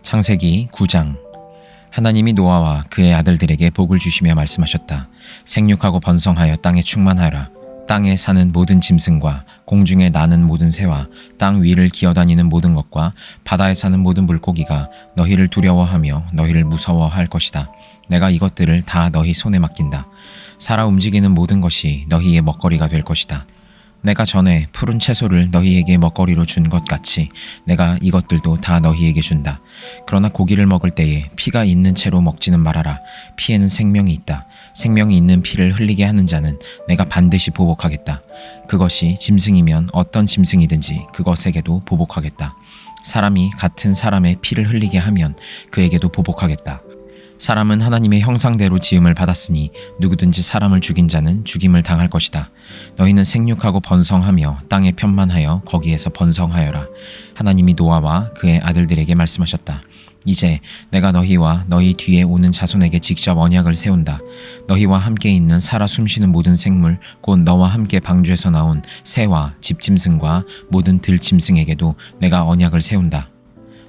창세기 9장. 하나님이 노아와 그의 아들들에게 복을 주시며 말씀하셨다. 생육하고 번성하여 땅에 충만하라. 땅에 사는 모든 짐승과 공중에 나는 모든 새와 땅 위를 기어다니는 모든 것과 바다에 사는 모든 물고기가 너희를 두려워하며 너희를 무서워할 것이다. 내가 이것들을 다 너희 손에 맡긴다. 살아 움직이는 모든 것이 너희의 먹거리가 될 것이다. 내가 전에 푸른 채소를 너희에게 먹거리로 준 것 같이 내가 이것들도 다 너희에게 준다. 그러나 고기를 먹을 때에 피가 있는 채로 먹지는 말아라. 피에는 생명이 있다. 생명이 있는 피를 흘리게 하는 자는 내가 반드시 보복하겠다. 그것이 짐승이면 어떤 짐승이든지 그것에게도 보복하겠다. 사람이 같은 사람의 피를 흘리게 하면 그에게도 보복하겠다. 사람은 하나님의 형상대로 지음을 받았으니 누구든지 사람을 죽인 자는 죽임을 당할 것이다. 너희는 생육하고 번성하며 땅에 편만하여 거기에서 번성하여라. 하나님이 노아와 그의 아들들에게 말씀하셨다. 이제 내가 너희와 너희 뒤에 오는 자손에게 직접 언약을 세운다. 너희와 함께 있는 살아 숨쉬는 모든 생물, 곧 너와 함께 방주에서 나온 새와 집짐승과 모든 들짐승에게도 내가 언약을 세운다.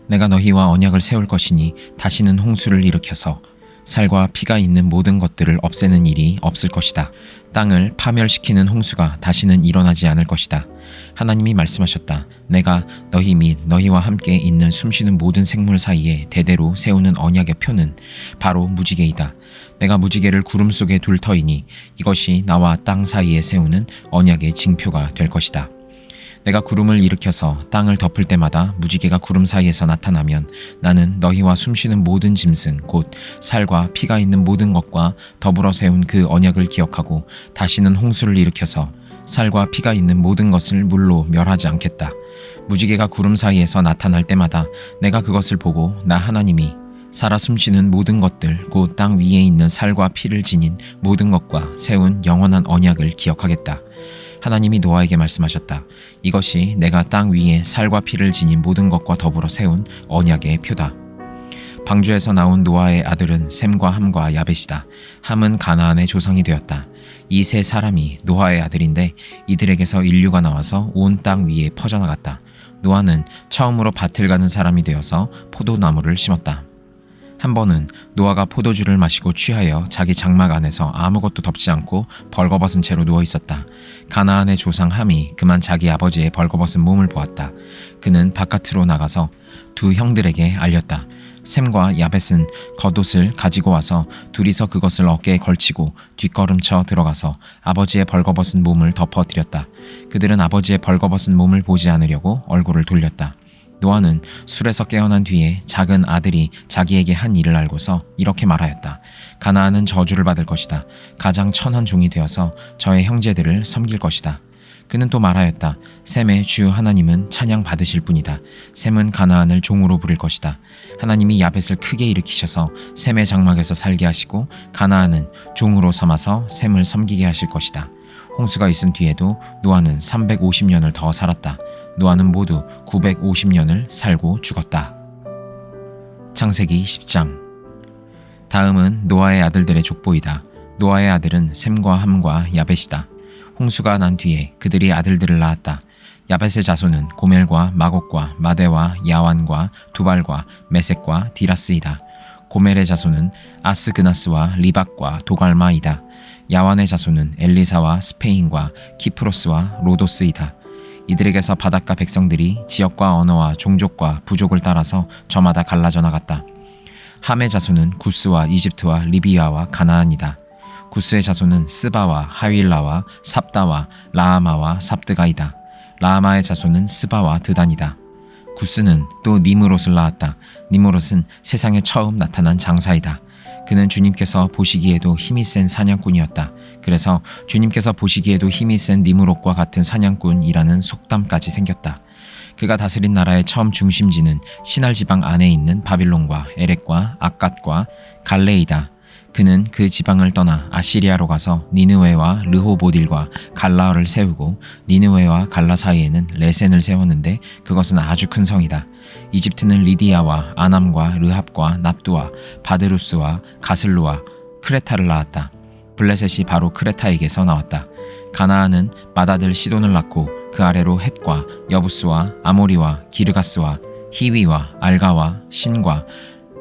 내가 너희와 언약을 세울 것이니 다시는 홍수를 일으켜서 살과 피가 있는 모든 것들을 없애는 일이 없을 것이다. 땅을 파멸시키는 홍수가 다시는 일어나지 않을 것이다. 하나님이 말씀하셨다. 내가 너희 및 너희와 함께 있는 숨쉬는 모든 생물 사이에 대대로 세우는 언약의 표는 바로 무지개이다. 내가 무지개를 구름 속에 둘 터이니 이것이 나와 땅 사이에 세우는 언약의 징표가 될 것이다. 내가 구름을 일으켜서 땅을 덮을 때마다 무지개가 구름 사이에서 나타나면 나는 너희와 숨쉬는 모든 짐승 곧 살과 피가 있는 모든 것과 더불어 세운 그 언약을 기억하고 다시는 홍수를 일으켜서 살과 피가 있는 모든 것을 물로 멸하지 않겠다. 무지개가 구름 사이에서 나타날 때마다 내가 그것을 보고 나 하나님이 살아 숨쉬는 모든 것들 곧 땅 위에 있는 살과 피를 지닌 모든 것과 세운 영원한 언약을 기억하겠다. 하나님이 노아에게 말씀하셨다. 이것이 내가 땅 위에 살과 피를 지닌 모든 것과 더불어 세운 언약의 표다. 방주에서 나온 노아의 아들은 셈과 함과 야벳이다. 함은 가나안의 조상이 되었다. 이 세 사람이 노아의 아들인데 이들에게서 인류가 나와서 온 땅 위에 퍼져나갔다. 노아는 처음으로 밭을 가는 사람이 되어서 포도나무를 심었다. 한 번은 노아가 포도주를 마시고 취하여 자기 장막 안에서 아무것도 덮지 않고 벌거벗은 채로 누워 있었다. 가나안의 조상 함이 그만 자기 아버지의 벌거벗은 몸을 보았다. 그는 바깥으로 나가서 두 형들에게 알렸다. 셈과 야벳은 겉옷을 가지고 와서 둘이서 그것을 어깨에 걸치고 뒷걸음쳐 들어가서 아버지의 벌거벗은 몸을 덮어드렸다. 그들은 아버지의 벌거벗은 몸을 보지 않으려고 얼굴을 돌렸다. 노아는 술에서 깨어난 뒤에 작은 아들이 자기에게 한 일을 알고서 이렇게 말하였다. 가나안은 저주를 받을 것이다. 가장 천한 종이 되어서 저의 형제들을 섬길 것이다. 그는 또 말하였다. 셈의 주 하나님은 찬양 받으실 분이다. 셈은 가나안을 종으로 부릴 것이다. 하나님이 야벳을 크게 일으키셔서 셈의 장막에서 살게 하시고 가나안은 종으로 삼아서 셈을 섬기게 하실 것이다. 홍수가 있은 뒤에도 노아는 350년을 더 살았다. 노아는 모두 950년을 살고 죽었다. 창세기 10장. 다음은 노아의 아들들의 족보이다. 노아의 아들은 셈과 함과 야벳이다. 홍수가 난 뒤에 그들이 아들들을 낳았다. 야벳의 자손은 고멜과 마곡과 마대와 야완과 두발과 메섹과 디라스이다. 고멜의 자손은 아스그나스와 리박과 도갈마이다. 야완의 자손은 엘리사와 스페인과 키프로스와 로도스이다. 이들에게서 바닷가 백성들이 지역과 언어와 종족과 부족을 따라서 저마다 갈라져 나갔다. 함의 자손은 구스와 이집트와 리비아와 가나안이다. 구스의 자손은 스바와 하윌라와 삽다와 라하마와 삽드가이다. 라하마의 자손은 스바와 드단이다. 구스는 또 니므롯을 낳았다. 니므롯은 세상에 처음 나타난 장사이다. 그는 주님께서 보시기에도 힘이 센 사냥꾼이었다. 그래서 주님께서 보시기에도 힘이 센 니므롯과 같은 사냥꾼이라는 속담까지 생겼다. 그가 다스린 나라의 처음 중심지는 시날 지방 안에 있는 바빌론과 에렉과 악갓과 갈레이다. 그는 그 지방을 떠나 아시리아로 가서 니느웨와 르호보딜과 갈라를 세우고 니느웨와 갈라 사이에는 레센을 세웠는데 그것은 아주 큰 성이다. 이집트는 리디아와 아남과 르합과 납두와 바드루스와 가슬루와 크레타를 낳았다. 블레셋이 바로 크레타에게서 나왔다. 가나안은 맏아들 시돈을 낳고 그 아래로 헷과 여부스와 아모리와 기르가스와 히위와 알가와 신과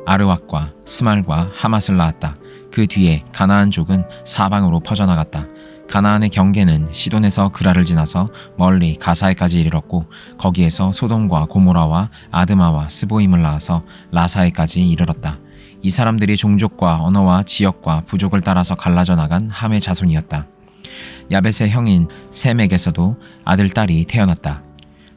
아르왁과 스말과 하맛을 낳았다. 그 뒤에 가나안족은 사방으로 퍼져나갔다. 가나안의 경계는 시돈에서 그라를 지나서 멀리 가사에까지 이르렀고 거기에서 소돔과 고모라와 아드마와 스보임을 낳아서 라사에까지 이르렀다. 이 사람들이 종족과 언어와 지역과 부족을 따라서 갈라져 나간 함의 자손이었다. 야벳의 형인 셈에게서도 아들 딸이 태어났다.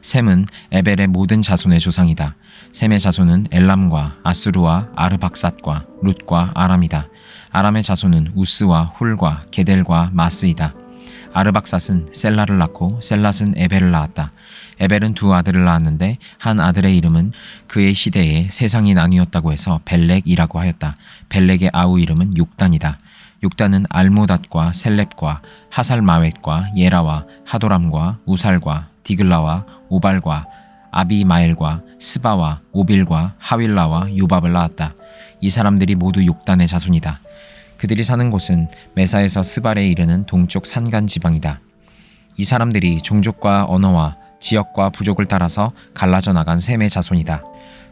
셈은 에벨의 모든 자손의 조상이다. 셈의 자손은 엘람과 아수르와 아르박삿과 룻과 아람이다. 아람의 자손은 우스와 훌과 게델과 마스이다. 아르박삿은 셀라를 낳고 셀랏은 에벨을 낳았다. 에벨은 두 아들을 낳았는데 한 아들의 이름은 그의 시대에 세상이 나뉘었다고 해서 벨렉이라고 하였다. 벨렉의 아우 이름은 욕단이다. 욕단은 알모닷과 셀렙과 하살마웻과 예라와 하도람과 우살과 디글라와 오발과 아비마엘과 스바와 오빌과 하윌라와 요밥을 낳았다. 이 사람들이 모두 욕단의 자손이다. 그들이 사는 곳은 메사에서 스발에 이르는 동쪽 산간 지방이다. 이 사람들이 종족과 언어와 지역과 부족을 따라서 갈라져 나간 셈의 자손이다.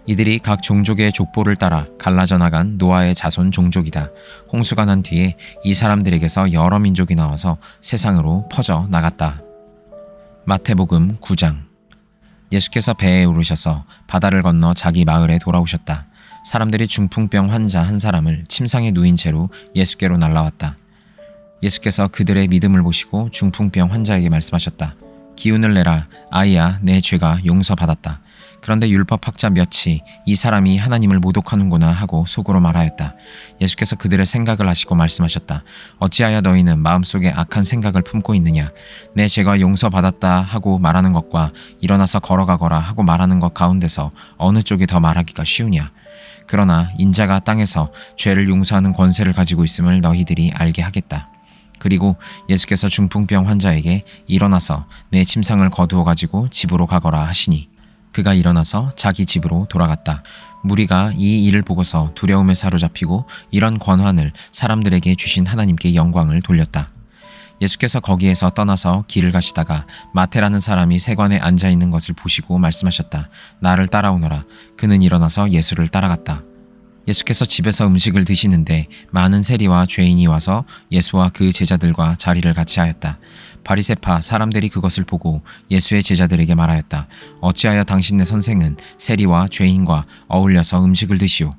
이들이 각 종족의 족보를 따라 갈라져 나간 노아의 자손 종족이다. 홍수가 난 뒤에 이 사람들에게서 여러 민족이 나와서 세상으로 퍼져 나갔다. 마태복음 9장. 예수께서 배에 오르셔서 바다를 건너 자기 마을에 돌아오셨다. 사람들이 중풍병 환자 한 사람을 침상에 누인 채로 예수께로 날라왔다. 예수께서 그들의 믿음을 보시고 중풍병 환자에게 말씀하셨다. 기운을 내라. 아이야, 내 죄가 용서받았다. 그런데 율법학자 몇이 이 사람이 하나님을 모독하는구나 하고 속으로 말하였다. 예수께서 그들의 생각을 아시고 말씀하셨다. 어찌하여 너희는 마음속에 악한 생각을 품고 있느냐. 내 죄가 용서받았다 하고 말하는 것과 일어나서 걸어가거라 하고 말하는 것 가운데서 어느 쪽이 더 말하기가 쉬우냐. 그러나 인자가 땅에서 죄를 용서하는 권세를 가지고 있음을 너희들이 알게 하겠다. 그리고 예수께서 중풍병 환자에게 일어나서 내 침상을 거두어 가지고 집으로 가거라 하시니 그가 일어나서 자기 집으로 돌아갔다. 무리가 이 일을 보고서 두려움에 사로잡히고 이런 권한을 사람들에게 주신 하나님께 영광을 돌렸다. 예수께서 거기에서 떠나서 길을 가시다가 마태라는 사람이 세관에 앉아있는 것을 보시고 말씀하셨다. 나를 따라오너라. 그는 일어나서 예수를 따라갔다. 예수께서 집에서 음식을 드시는데 많은 세리와 죄인이 와서 예수와 그 제자들과 자리를 같이 하였다. 바리새파 사람들이 그것을 보고 예수의 제자들에게 말하였다. 어찌하여 당신네 선생은 세리와 죄인과 어울려서 음식을 드시오?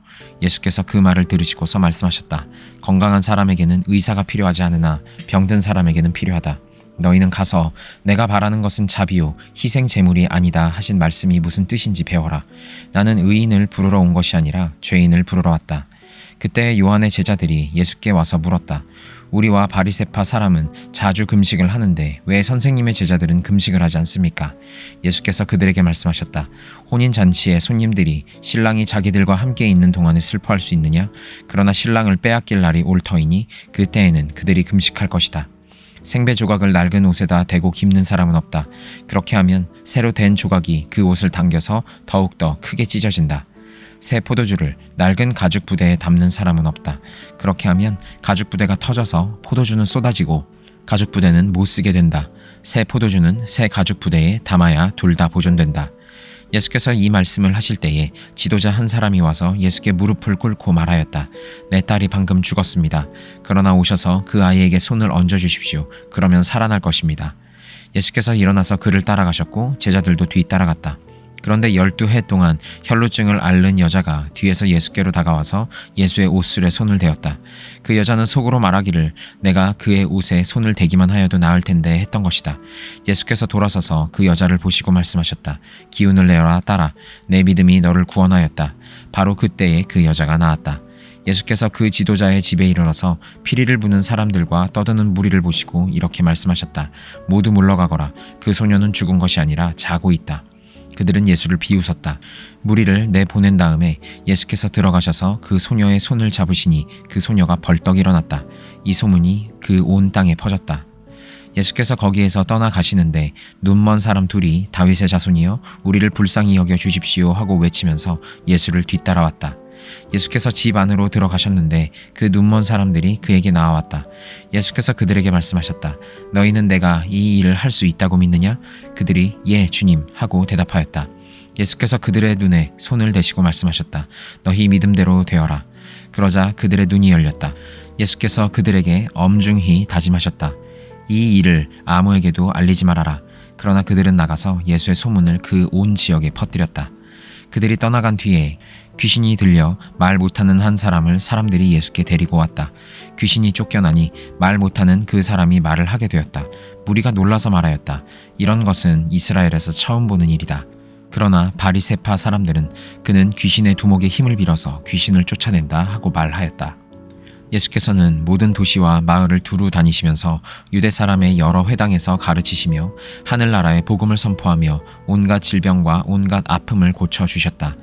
예수께서 그 말을 들으시고서 말씀하셨다. 건강한 사람에게는 의사가 필요하지 않으나 병든 사람에게는 필요하다. 너희는 가서 내가 바라는 것은 자비요 희생 제물이 아니다 하신 말씀이 무슨 뜻인지 배워라. 나는 의인을 부르러 온 것이 아니라 죄인을 부르러 왔다. 그때 요한의 제자들이 예수께 와서 물었다. 우리와 바리새파 사람은 자주 금식을 하는데 왜 선생님의 제자들은 금식을 하지 않습니까? 예수께서 그들에게 말씀하셨다. 혼인잔치에 손님들이 신랑이 자기들과 함께 있는 동안에 슬퍼할 수 있느냐? 그러나 신랑을 빼앗길 날이 올 터이니 그때에는 그들이 금식할 것이다. 생배 조각을 낡은 옷에다 대고 깁는 사람은 없다. 그렇게 하면 새로 된 조각이 그 옷을 당겨서 더욱더 크게 찢어진다. 새 포도주를 낡은 가죽 부대에 담는 사람은 없다. 그렇게 하면 가죽 부대가 터져서 포도주는 쏟아지고 가죽 부대는 못 쓰게 된다. 새 포도주는 새 가죽 부대에 담아야 둘 다 보존된다. 예수께서 이 말씀을 하실 때에 지도자 한 사람이 와서 예수께 무릎을 꿇고 말하였다. 내 딸이 방금 죽었습니다. 그러나 오셔서 그 아이에게 손을 얹어주십시오. 그러면 살아날 것입니다. 예수께서 일어나서 그를 따라가셨고 제자들도 뒤따라갔다. 그런데 12해 동안 혈루증을 앓는 여자가 뒤에서 예수께로 다가와서 예수의 옷술에 손을 대었다. 그 여자는 속으로 말하기를 내가 그의 옷에 손을 대기만 하여도 나을 텐데 했던 것이다. 예수께서 돌아서서 그 여자를 보시고 말씀하셨다. 기운을 내어라 딸아. 내 믿음이 너를 구원하였다. 바로 그때에 그 여자가 나았다. 예수께서 그 지도자의 집에 이르러서 피리를 부는 사람들과 떠드는 무리를 보시고 이렇게 말씀하셨다. 모두 물러가거라. 그 소녀는 죽은 것이 아니라 자고 있다. 그들은 예수를 비웃었다. 무리를 내보낸 다음에 예수께서 들어가셔서 그 소녀의 손을 잡으시니 그 소녀가 벌떡 일어났다. 이 소문이 그 온 땅에 퍼졌다. 예수께서 거기에서 떠나가시는데 눈먼 사람 둘이 다윗의 자손이여 우리를 불쌍히 여겨 주십시오 하고 외치면서 예수를 뒤따라왔다. 예수께서 집 안으로 들어가셨는데 그 눈먼 사람들이 그에게 나와왔다. 예수께서 그들에게 말씀하셨다. 너희는 내가 이 일을 할 수 있다고 믿느냐? 그들이 예 주님 하고 대답하였다. 예수께서 그들의 눈에 손을 대시고 말씀하셨다. 너희 믿음대로 되어라. 그러자 그들의 눈이 열렸다. 예수께서 그들에게 엄중히 다짐하셨다. 이 일을 아무에게도 알리지 말아라. 그러나 그들은 나가서 예수의 소문을 그 온 지역에 퍼뜨렸다. 그들이 떠나간 뒤에 귀신이 들려 말 못하는 한 사람을 사람들이 예수께 데리고 왔다. 귀신이 쫓겨나니 말 못하는 그 사람이 말을 하게 되었다. 무리가 놀라서 말하였다. 이런 것은 이스라엘에서 처음 보는 일이다. 그러나 바리새파 사람들은 그는 귀신의 두목에 힘을 빌어서 귀신을 쫓아낸다 하고 말하였다. 예수께서는 모든 도시와 마을을 두루 다니시면서 유대 사람의 여러 회당에서 가르치시며 하늘나라의 복음을 선포하며 온갖 질병과 온갖 아픔을 고쳐주셨다.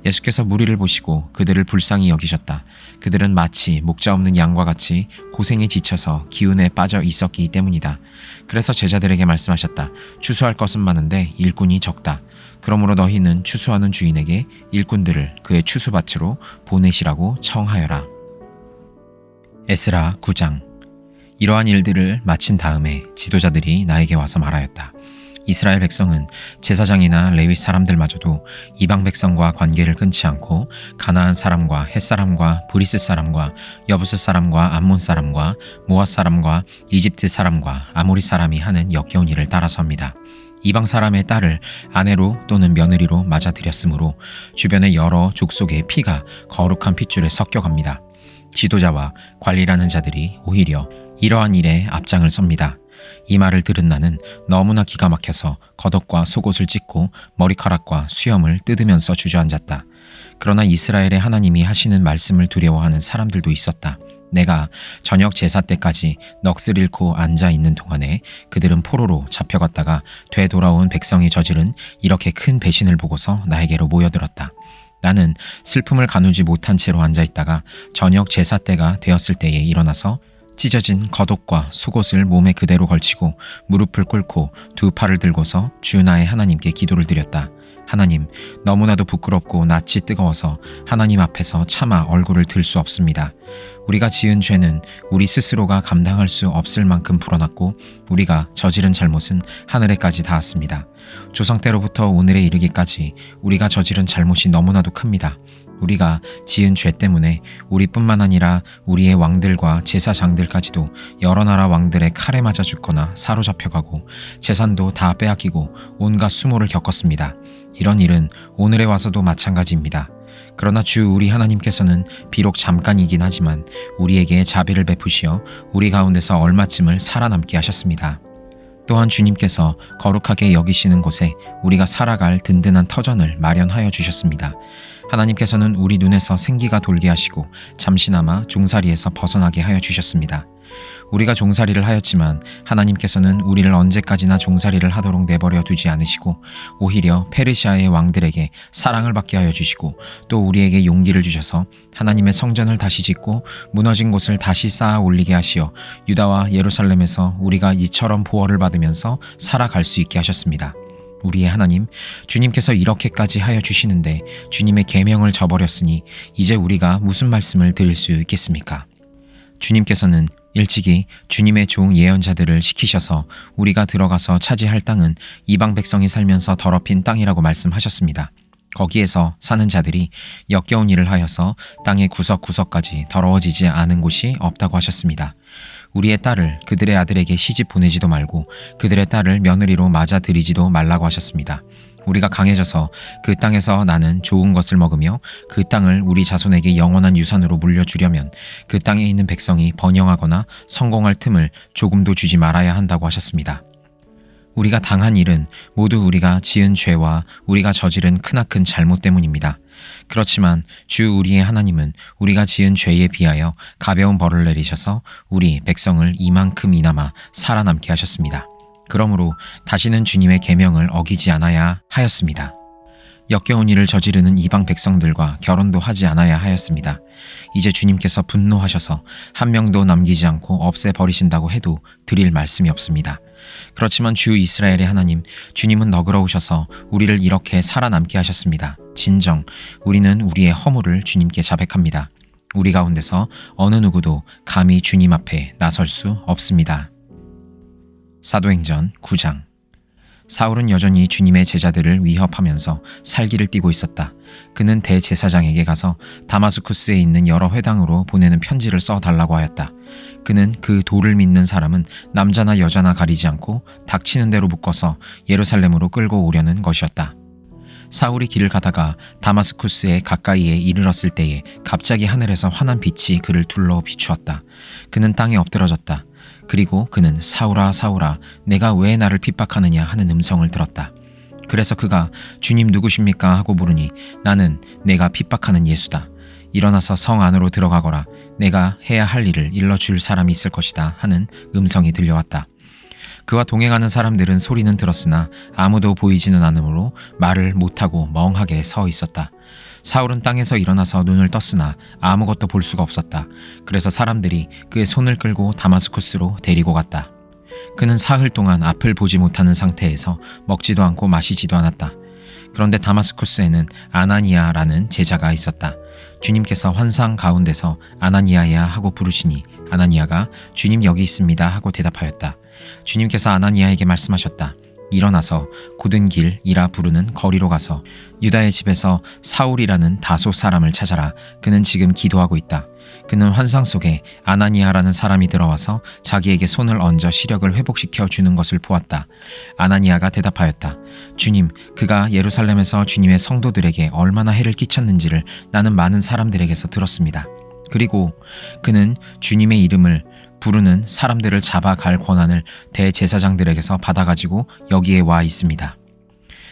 예수께서 무리를 보시고 그들을 불쌍히 여기셨다. 그들은 마치 목자 없는 양과 같이 고생에 지쳐서 기운에 빠져 있었기 때문이다. 그래서 제자들에게 말씀하셨다. 추수할 것은 많은데 일꾼이 적다. 그러므로 너희는 추수하는 주인에게 일꾼들을 그의 추수밭으로 보내시라고 청하여라. 에스라 9장. 이러한 일들을 마친 다음에 지도자들이 나에게 와서 말하였다. 이스라엘 백성은 제사장이나 레위 사람들마저도 이방 백성과 관계를 끊지 않고 가나안 사람과 헷 사람과 브리스 사람과 여부스 사람과 암몬 사람과 모압 사람과 이집트 사람과 아모리 사람이 하는 역겨운 일을 따라서 합니다. 이방 사람의 딸을 아내로 또는 며느리로 맞아들였으므로 주변의 여러 족속의 피가 거룩한 핏줄에 섞여갑니다. 지도자와 관리라는 자들이 오히려 이러한 일에 앞장을 섭니다. 이 말을 들은 나는 너무나 기가 막혀서 겉옷과 속옷을 찢고 머리카락과 수염을 뜯으면서 주저앉았다. 그러나 이스라엘의 하나님이 하시는 말씀을 두려워하는 사람들도 있었다. 내가 저녁 제사 때까지 넋을 잃고 앉아 있는 동안에 그들은 포로로 잡혀갔다가 되돌아온 백성이 저지른 이렇게 큰 배신을 보고서 나에게로 모여들었다. 나는 슬픔을 가누지 못한 채로 앉아있다가 저녁 제사 때가 되었을 때에 일어나서 찢어진 겉옷과 속옷을 몸에 그대로 걸치고 무릎을 꿇고 두 팔을 들고서 주 나의 하나님께 기도를 드렸다. 하나님, 너무나도 부끄럽고 낯이 뜨거워서 하나님 앞에서 차마 얼굴을 들 수 없습니다. 우리가 지은 죄는 우리 스스로가 감당할 수 없을 만큼 불어났고 우리가 저지른 잘못은 하늘에까지 닿았습니다. 조상 때로부터 오늘에 이르기까지 우리가 저지른 잘못이 너무나도 큽니다. 우리가 지은 죄 때문에 우리뿐만 아니라 우리의 왕들과 제사장들까지도 여러 나라 왕들의 칼에 맞아 죽거나 사로잡혀가고 재산도 다 빼앗기고 온갖 수모를 겪었습니다. 이런 일은 오늘에 와서도 마찬가지입니다. 그러나 주 우리 하나님께서는 비록 잠깐이긴 하지만 우리에게 자비를 베푸시어 우리 가운데서 얼마쯤을 살아남게 하셨습니다. 또한 주님께서 거룩하게 여기시는 곳에 우리가 살아갈 든든한 터전을 마련하여 주셨습니다. 하나님께서는 우리 눈에서 생기가 돌게 하시고 잠시나마 종살이에서 벗어나게 하여 주셨습니다. 우리가 종살이를 하였지만 하나님께서는 우리를 언제까지나 종살이를 하도록 내버려 두지 않으시고 오히려 페르시아의 왕들에게 사랑을 받게 하여 주시고 또 우리에게 용기를 주셔서 하나님의 성전을 다시 짓고 무너진 곳을 다시 쌓아 올리게 하시어 유다와 예루살렘에서 우리가 이처럼 보호를 받으면서 살아갈 수 있게 하셨습니다. 우리의 하나님, 주님께서 이렇게까지 하여 주시는데 주님의 계명을 저버렸으니 이제 우리가 무슨 말씀을 드릴 수 있겠습니까? 주님께서는 일찍이 주님의 종 예언자들을 시키셔서 우리가 들어가서 차지할 땅은 이방 백성이 살면서 더럽힌 땅이라고 말씀하셨습니다. 거기에서 사는 자들이 역겨운 일을 하여서 땅의 구석구석까지 더러워지지 않은 곳이 없다고 하셨습니다. 우리의 딸을 그들의 아들에게 시집 보내지도 말고 그들의 딸을 며느리로 맞아들이지도 말라고 하셨습니다. 우리가 강해져서 그 땅에서 나는 좋은 것을 먹으며 그 땅을 우리 자손에게 영원한 유산으로 물려주려면 그 땅에 있는 백성이 번영하거나 성공할 틈을 조금도 주지 말아야 한다고 하셨습니다. 우리가 당한 일은 모두 우리가 지은 죄와 우리가 저지른 크나큰 잘못 때문입니다. 그렇지만 주 우리의 하나님은 우리가 지은 죄에 비하여 가벼운 벌을 내리셔서 우리 백성을 이만큼이나마 살아남게 하셨습니다. 그러므로 다시는 주님의 계명을 어기지 않아야 하였습니다. 역겨운 일을 저지르는 이방 백성들과 결혼도 하지 않아야 하였습니다. 이제 주님께서 분노하셔서 한 명도 남기지 않고 없애버리신다고 해도 드릴 말씀이 없습니다. 그렇지만 주 이스라엘의 하나님, 주님은 너그러우셔서 우리를 이렇게 살아남게 하셨습니다. 진정 우리는 우리의 허물을 주님께 자백합니다. 우리 가운데서 어느 누구도 감히 주님 앞에 나설 수 없습니다. 사도행전 9장. 사울은 여전히 주님의 제자들을 위협하면서 살기를 띠고 있었다. 그는 대제사장에게 가서 다마스쿠스에 있는 여러 회당으로 보내는 편지를 써달라고 하였다. 그는 그 도를 믿는 사람은 남자나 여자나 가리지 않고 닥치는 대로 묶어서 예루살렘으로 끌고 오려는 것이었다. 사울이 길을 가다가 다마스쿠스에 가까이에 이르렀을 때에 갑자기 하늘에서 환한 빛이 그를 둘러 비추었다. 그는 땅에 엎드러졌다. 그리고 그는 사울아 사울아 내가 왜 나를 핍박하느냐 하는 음성을 들었다. 그래서 그가 주님 누구십니까 하고 물으니 나는 내가 핍박하는 예수다. 일어나서 성 안으로 들어가거라. 내가 해야 할 일을 일러줄 사람이 있을 것이다 하는 음성이 들려왔다. 그와 동행하는 사람들은 소리는 들었으나 아무도 보이지는 않으므로 말을 못하고 멍하게 서 있었다. 사울은 땅에서 일어나서 눈을 떴으나 아무것도 볼 수가 없었다. 그래서 사람들이 그의 손을 끌고 다마스쿠스로 데리고 갔다. 그는 사흘 동안 앞을 보지 못하는 상태에서 먹지도 않고 마시지도 않았다. 그런데 다마스쿠스에는 아나니아라는 제자가 있었다. 주님께서 환상 가운데서 아나니아야 하고 부르시니 아나니아가 주님 여기 있습니다 하고 대답하였다. 주님께서 아나니아에게 말씀하셨다. 일어나서 곧은 길이라 부르는 거리로 가서 유다의 집에서 사울이라는 다소 사람을 찾아라. 그는 지금 기도하고 있다. 그는 환상 속에 아나니아라는 사람이 들어와서 자기에게 손을 얹어 시력을 회복시켜 주는 것을 보았다. 아나니아가 대답하였다. 주님, 그가 예루살렘에서 주님의 성도들에게 얼마나 해를 끼쳤는지를 나는 많은 사람들에게서 들었습니다. 그리고 그는 주님의 이름을 부르는 사람들을 잡아갈 권한을 대제사장들에게서 받아가지고 여기에 와 있습니다.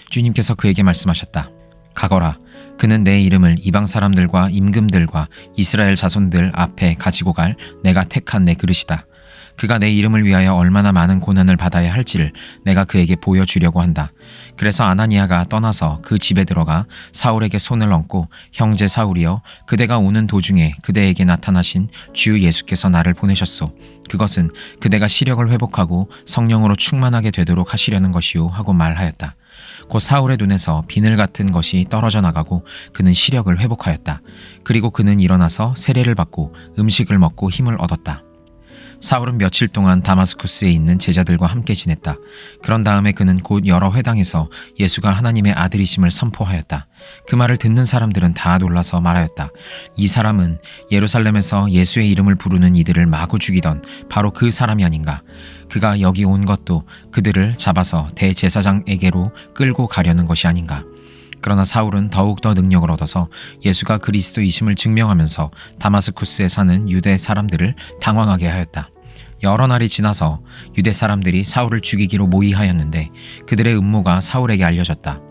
주님께서 그에게 말씀하셨다. 가거라. 그는 내 이름을 이방 사람들과 임금들과 이스라엘 자손들 앞에 가지고 갈 내가 택한 내 그릇이다. 그가 내 이름을 위하여 얼마나 많은 고난을 받아야 할지를 내가 그에게 보여주려고 한다. 그래서 아나니아가 떠나서 그 집에 들어가 사울에게 손을 얹고 형제 사울이여 그대가 오는 도중에 그대에게 나타나신 주 예수께서 나를 보내셨소. 그것은 그대가 시력을 회복하고 성령으로 충만하게 되도록 하시려는 것이요 하고 말하였다. 곧 사울의 눈에서 비늘 같은 것이 떨어져 나가고 그는 시력을 회복하였다. 그리고 그는 일어나서 세례를 받고 음식을 먹고 힘을 얻었다. 사울은 며칠 동안 다마스쿠스에 있는 제자들과 함께 지냈다. 그런 다음에 그는 곧 여러 회당에서 예수가 하나님의 아들이심을 선포하였다. 그 말을 듣는 사람들은 다 놀라서 말하였다. 이 사람은 예루살렘에서 예수의 이름을 부르는 이들을 마구 죽이던 바로 그 사람이 아닌가. 그가 여기 온 것도 그들을 잡아서 대제사장에게로 끌고 가려는 것이 아닌가. 그러나 사울은 더욱더 능력을 얻어서 예수가 그리스도이심을 증명하면서 다마스쿠스에 사는 유대 사람들을 당황하게 하였다. 여러 날이 지나서 유대 사람들이 사울을 죽이기로 모의하였는데 그들의 음모가 사울에게 알려졌다.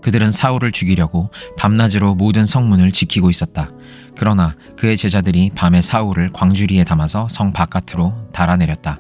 그들은 사울을 죽이려고 밤낮으로 모든 성문을 지키고 있었다. 그러나 그의 제자들이 밤에 사울을 광주리에 담아서 성 바깥으로 달아내렸다.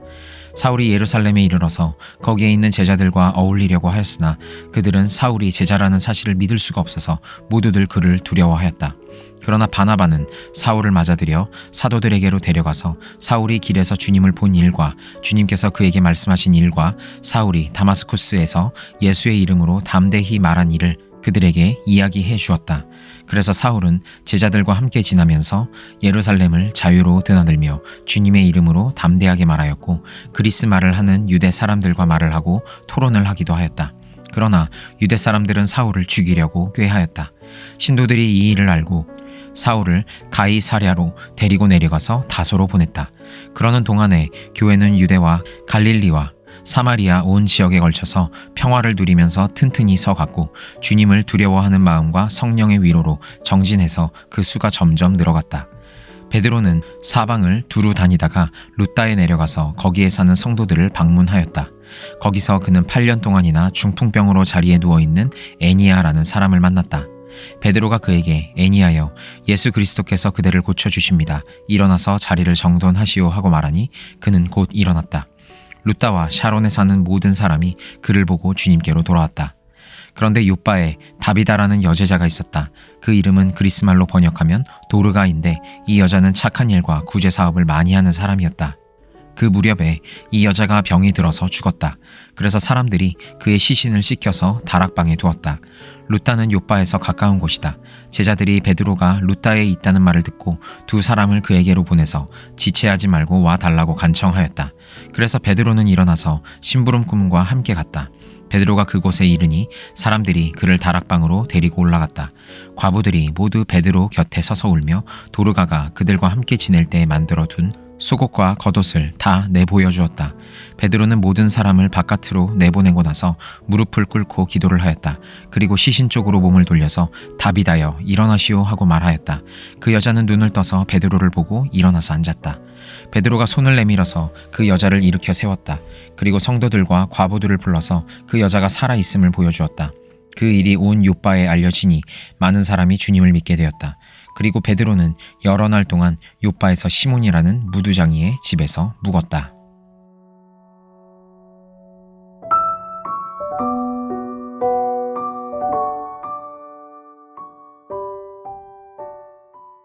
사울이 예루살렘에 이르러서 거기에 있는 제자들과 어울리려고 하였으나 그들은 사울이 제자라는 사실을 믿을 수가 없어서 모두들 그를 두려워하였다. 그러나 바나바는 사울을 맞아들여 사도들에게로 데려가서 사울이 길에서 주님을 본 일과 주님께서 그에게 말씀하신 일과 사울이 다마스쿠스에서 예수의 이름으로 담대히 말한 일을 그들에게 이야기해 주었다. 그래서 사울은 제자들과 함께 지나면서 예루살렘을 자유로 드나들며 주님의 이름으로 담대하게 말하였고 그리스 말을 하는 유대 사람들과 말을 하고 토론을 하기도 하였다. 그러나 유대 사람들은 사울을 죽이려고 꾀하였다. 신도들이 이 일을 알고 사울을 가이사랴로 데리고 내려가서 다소로 보냈다. 그러는 동안에 교회는 유대와 갈릴리와 사마리아 온 지역에 걸쳐서 평화를 누리면서 튼튼히 서갔고 주님을 두려워하는 마음과 성령의 위로로 정진해서 그 수가 점점 늘어갔다. 베드로는 사방을 두루 다니다가 루따에 내려가서 거기에 사는 성도들을 방문하였다. 거기서 그는 8년 동안이나 중풍병으로 자리에 누워있는 애니아라는 사람을 만났다. 베드로가 그에게 애니아여 예수 그리스도께서 그대를 고쳐주십니다. 일어나서 자리를 정돈하시오 하고 말하니 그는 곧 일어났다. 루따와 샤론에 사는 모든 사람이 그를 보고 주님께로 돌아왔다. 그런데 요바에 다비다라는 여제자가 있었다. 그 이름은 그리스말로 번역하면 도르가인데 이 여자는 착한 일과 구제 사업을 많이 하는 사람이었다. 그 무렵에 이 여자가 병이 들어서 죽었다. 그래서 사람들이 그의 시신을 씻겨서 다락방에 두었다. 루따는 욥바에서 가까운 곳이다. 제자들이 베드로가 루따에 있다는 말을 듣고 두 사람을 그에게로 보내서 지체하지 말고 와 달라고 간청하였다. 그래서 베드로는 일어나서 심부름꾼과 함께 갔다. 베드로가 그곳에 이르니 사람들이 그를 다락방으로 데리고 올라갔다. 과부들이 모두 베드로 곁에 서서 울며 도르가가 그들과 함께 지낼 때 만들어 둔 속옷과 겉옷을 다 내보여주었다. 베드로는 모든 사람을 바깥으로 내보내고 나서 무릎을 꿇고 기도를 하였다. 그리고 시신 쪽으로 몸을 돌려서 다비다여 일어나시오 하고 말하였다. 그 여자는 눈을 떠서 베드로를 보고 일어나서 앉았다. 베드로가 손을 내밀어서 그 여자를 일으켜 세웠다. 그리고 성도들과 과부들을 불러서 그 여자가 살아있음을 보여주었다. 그 일이 온 욥바에 알려지니 많은 사람이 주님을 믿게 되었다. 그리고 베드로는 여러 날 동안 욥바에서 시몬이라는 무두장이의 집에서 묵었다.